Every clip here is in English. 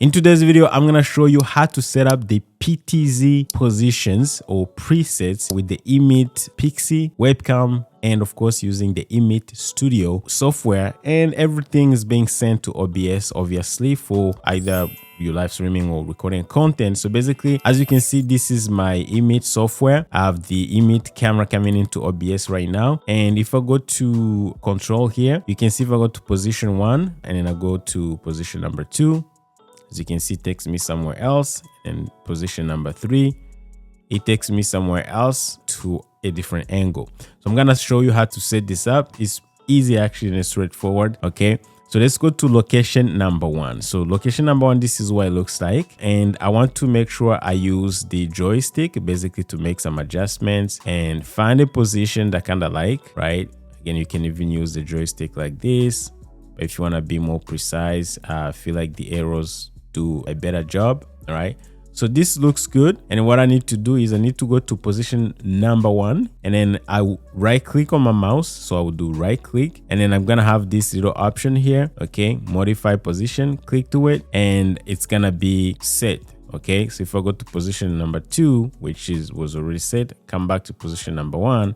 In today's video, I'm going to show you how to set up the PTZ positions or presets with the EMEET PIXY Webcam, and of course using the EMEET Studio software, and everything is being sent to OBS obviously for either you live streaming or recording content. So basically, as you can see, this is my EMEET software. I have the EMEET camera coming into OBS right now, and if I go to control here, you can see if I go to position 1 and then I go to position number 2, as you can see, it takes me somewhere else, and position number 3, it takes me somewhere else to a different angle. So I'm gonna show you how to set this up. It's easy actually, and it's straightforward. Okay, so let's go to location number 1. So location number 1, this is what it looks like, and I want to make sure I use the joystick basically to make some adjustments and find a position that kind of like, right? Again, you can even use the joystick like this, but if you want to be more precise, I feel like the arrows do a better job. All right, so this looks good, and what I need to do is I need to go to position number 1, and then I right click on my mouse. So I will do right click, and then I'm gonna have this little option here. Okay, modify position, click to it, and it's gonna be set. Okay, so if I go to position number 2, which was already set, come back to position number 1,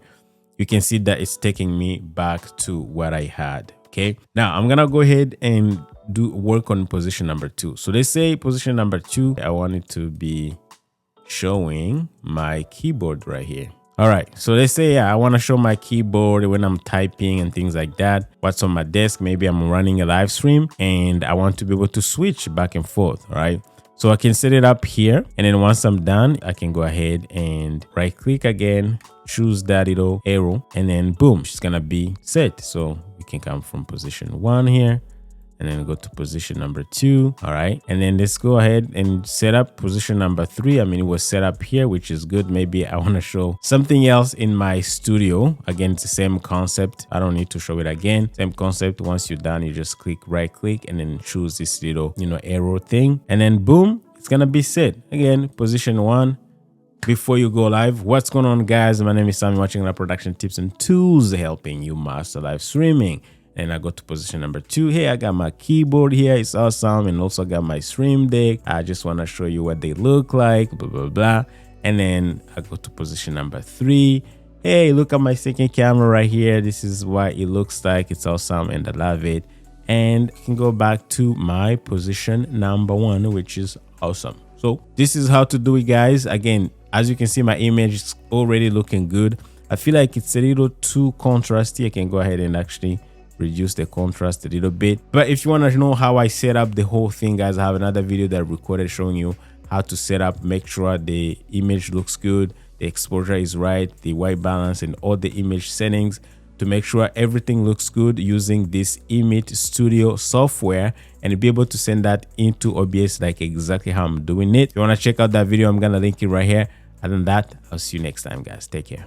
you can see that it's taking me back to what I had. Okay, now I'm gonna go ahead and work on position number 2. So let's say position number 2, I want it to be showing my keyboard right here. All right, so let's say I want to show my keyboard when I'm typing and things like that. What's on my desk? Maybe I'm running a live stream and I want to be able to switch back and forth. All right, so I can set it up here, and then once I'm done, I can go ahead and right click again, choose that little arrow, and then boom, it's gonna be set. So we can come from position 1 here, and then go to position number 2. All right, and then let's go ahead and set up position number 3. I mean, it was set up here, which is good. Maybe I want to show something else in my studio. Again, it's the same concept. I don't need to show it again. Same concept. Once you're done, you just click right click and then choose this little, arrow thing, and then boom, it's gonna be set. Again, position 1. Before you go live, what's going on, guys? My name is Sam, watching Live Production Tips and Tools, helping you master live streaming. And I go to position number 2. Hey, I got my keyboard here. It's awesome. And also got my stream deck. I just want to show you what they look like, blah, blah, blah. And then I go to position number 3. Hey, look at my second camera right here. This is what it looks like. It's awesome and I love it. And I can go back to my position number 1, which is awesome. So this is how to do it, guys. Again, as you can see, my image is already looking good. I feel like it's a little too contrasty. I can go ahead and actually reduce the contrast a little bit. But if you want to know how I set up the whole thing, guys, I have another video that I recorded showing you how to set up, make sure the image looks good, the exposure is right, the white balance, and all the image settings to make sure everything looks good using this EMEET Studio software, and be able to send that into OBS like exactly how I'm doing it. If you want to check out that video, I'm gonna link it right here. Other than that, I'll see you next time, guys. Take care.